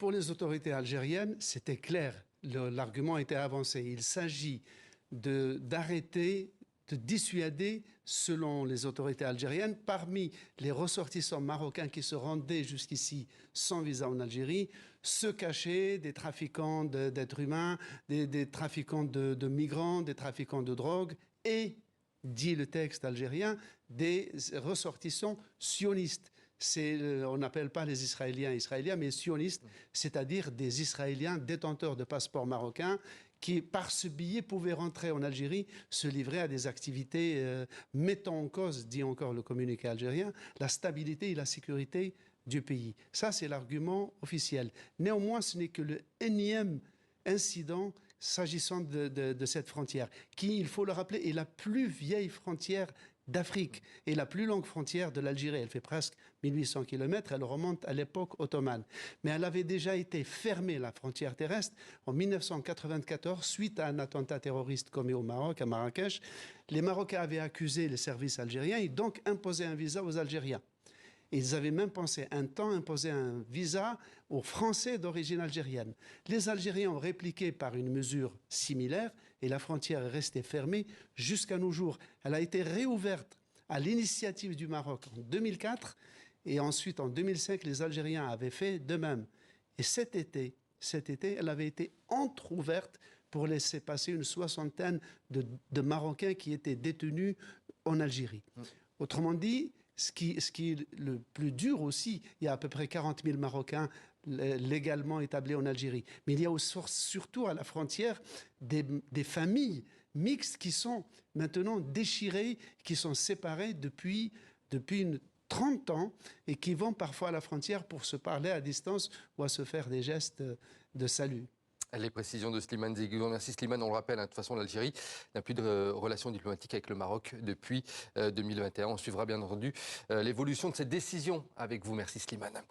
pour les autorités algériennes, c'était clair. L'argument était avancé. Il s'agit d'arrêter, de dissuader, selon les autorités algériennes, parmi les ressortissants marocains qui se rendaient jusqu'ici sans visa en Algérie, se cachaient des trafiquants d'êtres humains, des trafiquants de migrants, des trafiquants de drogue et, dit le texte algérien, des ressortissants sionistes. On n'appelle pas les Israéliens, mais sionistes, c'est-à-dire des Israéliens détenteurs de passeports marocains qui, par ce billet, pouvaient rentrer en Algérie, se livrer à des activités mettant en cause, dit encore le communiqué algérien, la stabilité et la sécurité du pays. Ça, c'est l'argument officiel. Néanmoins, ce n'est que le énième incident s'agissant de cette frontière, qui, il faut le rappeler, est la plus vieille frontière d'Afrique et la plus longue frontière de l'Algérie. Elle fait presque 1800 km, elle remonte à l'époque ottomane. Mais elle avait déjà été fermée, la frontière terrestre, en 1994, suite à un attentat terroriste commis au Maroc, à Marrakech. Les Marocains avaient accusé les services algériens et donc imposé un visa aux Algériens. Ils avaient même pensé un temps imposer un visa aux Français d'origine algérienne. Les Algériens ont répliqué par une mesure similaire et la frontière est restée fermée jusqu'à nos jours. Elle a été réouverte à l'initiative du Maroc en 2004 et ensuite en 2005, les Algériens avaient fait de même. Et cet été, elle avait été entrouverte pour laisser passer une soixantaine de Marocains qui étaient détenus en Algérie. Autrement dit, ce qui est le plus dur aussi, il y a à peu près 40 000 Marocains légalement établis en Algérie. Mais il y a surtout à la frontière des familles mixtes qui sont maintenant déchirées, qui sont séparées depuis 30 ans et qui vont parfois à la frontière pour se parler à distance ou à se faire des gestes de salut. Les précisions de Slimane Zeigouan. Merci Slimane, on le rappelle, de toute façon l'Algérie n'a plus de relations diplomatiques avec le Maroc depuis 2021. On suivra bien entendu l'évolution de cette décision avec vous. Merci Slimane.